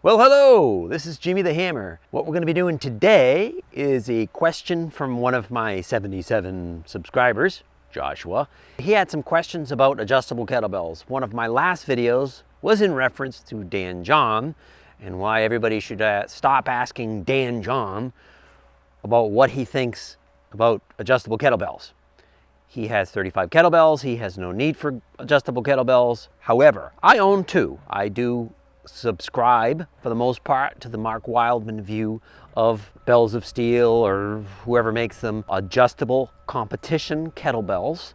Well, hello, this is Jimmy the Hammer. What we're going to be doing today is a question from one of my 77 subscribers, Joshua. He had some questions about adjustable kettlebells. One of my last videos was in reference to Dan John and why everybody should stop asking Dan John about what he thinks about adjustable kettlebells. He has 35 kettlebells. He has no need for adjustable kettlebells. However, I own two. I do subscribe for the most part to the Mark Wildman view of Bells of Steel, or whoever makes them, adjustable competition kettlebells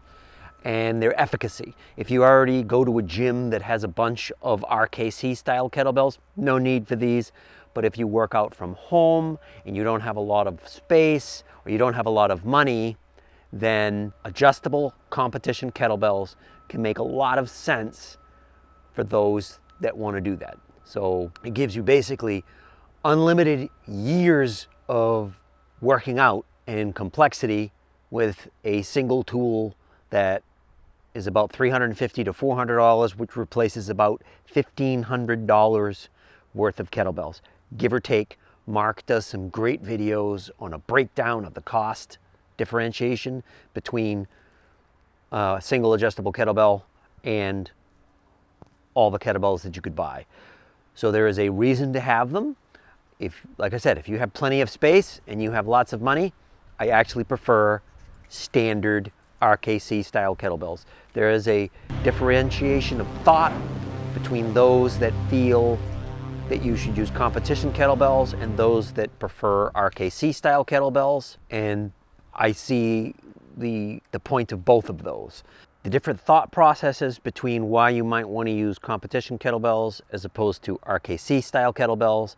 and their efficacy. If you already go to a gym that has a bunch of RKC style kettlebells, no need for these. But if you work out from home and you don't have a lot of space or you don't have a lot of money, then adjustable competition kettlebells can make a lot of sense for those that want to do that. So it gives you basically unlimited years of working out and complexity with a single tool that is about $350 to $400, which replaces about $1,500 worth of kettlebells, give or take. Mark does some great videos on a breakdown of the cost differentiation between a single adjustable kettlebell and all the kettlebells that you could buy. So there is a reason to have them. If, like I said, if you have plenty of space and you have lots of money, I actually prefer standard RKC style kettlebells. There is a differentiation of thought between those that feel that you should use competition kettlebells and those that prefer RKC style kettlebells. And I see the point of both of those. The different thought processes between why you might want to use competition kettlebells as opposed to RKC style kettlebells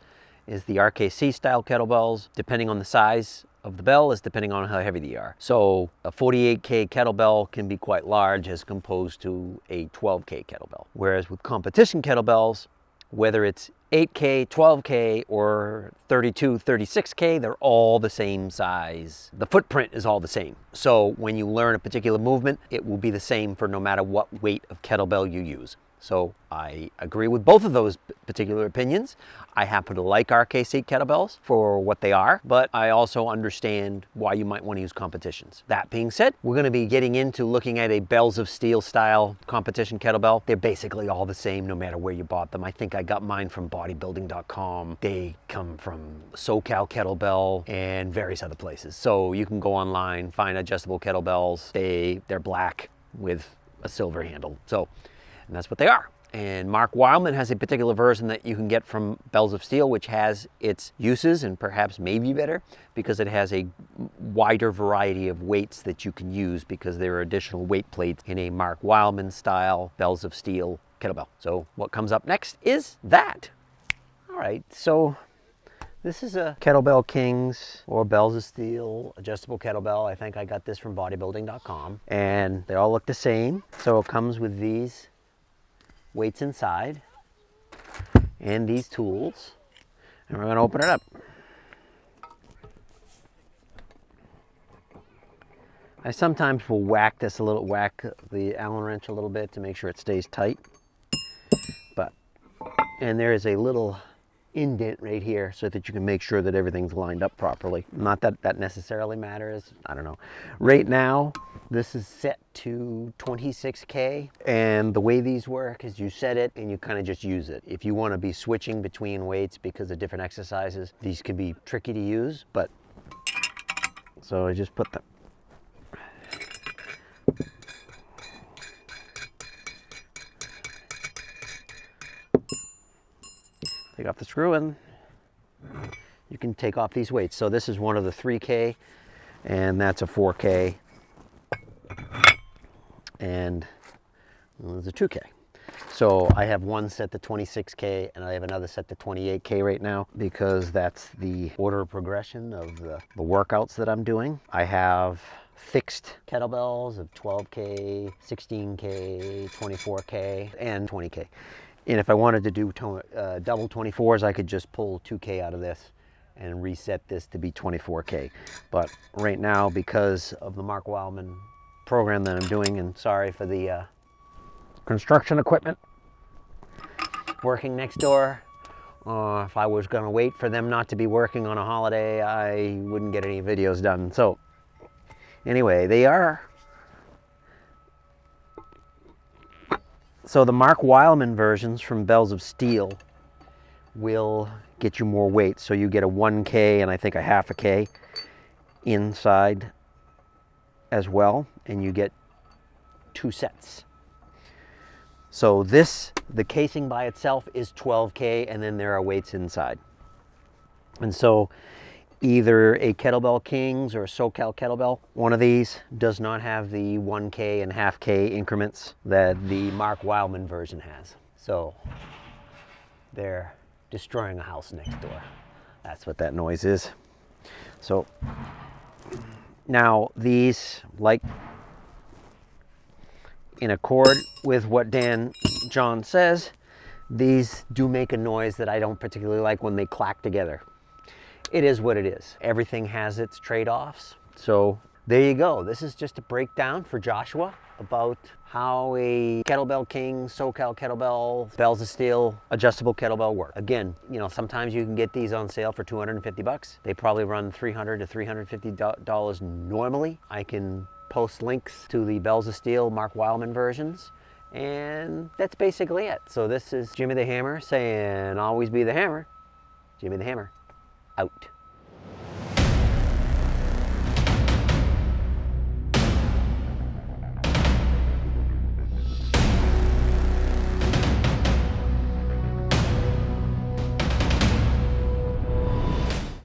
is the RKC style kettlebells, depending on the size of the bell, is depending on how heavy they are. So a 48K kettlebell can be quite large as opposed to a 12K kettlebell. Whereas with competition kettlebells, whether it's 8K, 12K, or 32, 36K, they're all the same size. The footprint is all the same. So when you learn a particular movement, it will be the same for no matter what weight of kettlebell you use. So I agree with both of those particular opinions. I happen to like RKC kettlebells for what they are, but I also understand why you might want to use competitions. That being said, we're going to be getting into looking at a Bells of Steel style competition kettlebell. They're basically all the same no matter where you bought them. I think I got mine from bodybuilding.com. They come from Cal Kettlebell and various other places. So you can go online, find adjustable kettlebells. They're black with a silver handle. And that's what they are. And Mark Wildman has a particular version that you can get from Bells of Steel, which has its uses and perhaps maybe better because it has a wider variety of weights that you can use because there are additional weight plates in a Mark Wildman style Bells of Steel kettlebell. So what comes up next is that. All right, so this is a Kettlebell Kings or Bells of Steel adjustable kettlebell. I think I got this from bodybuilding.com, and they all look the same. So it comes with these weights inside and these tools, and we're going to open it up. I sometimes will whack the Allen wrench a little bit to make sure it stays tight, and there is a little indent right here so that you can make sure that everything's lined up properly. Not that that necessarily matters, I don't know. Right now this is set to 26K, and the way these work is you set it and you kind of just use it. If you want to be switching between weights because of different exercises, these can be tricky to use, but so I just put them. Take off the screw and you can take off these weights. So this is one of the 3K, and that's a 4K, and there's a 2K. So I have one set to 26K and I have another set to 28K right now because that's the order of progression of the workouts that I'm doing. I have fixed kettlebells of 12K, 16K, 24K, and 20K. And if I wanted to do double 24s, I could just pull 2K out of this and reset this to be 24K. But right now, because of the Mark Wildman program that I'm doing, and sorry for the construction equipment working next door, If I was going to wait for them not to be working on a holiday, I wouldn't get any videos done. So anyway, they are. So the Mark Weilman versions from Bells of Steel will get you more weight. So you get a 1K and I think a half a K inside as well, and you get 2 sets. So this, the casing by itself is 12K, and then there are weights inside. And so either a Kettlebell Kings or a Cal Kettlebell, one of these does not have the 1K and half K increments that the Mark Weilman version has. So they're destroying a house next door. That's what that noise is. So now these, like in accord with what John says, these do make a noise that I don't particularly like when they clack together. It is what it is. Everything has its trade-offs. So there you go. This is just a breakdown for Joshua about how a Kettlebell King, Cal Kettlebell, Bells of Steel, adjustable kettlebell work. Again, you know, sometimes you can get these on sale for $250. They probably run $300 to $350 normally. I can post links to the Bells of Steel Mark Weilman versions, and that's basically it. So this is Jimmy the Hammer saying, always be the hammer. Jimmy the Hammer, out.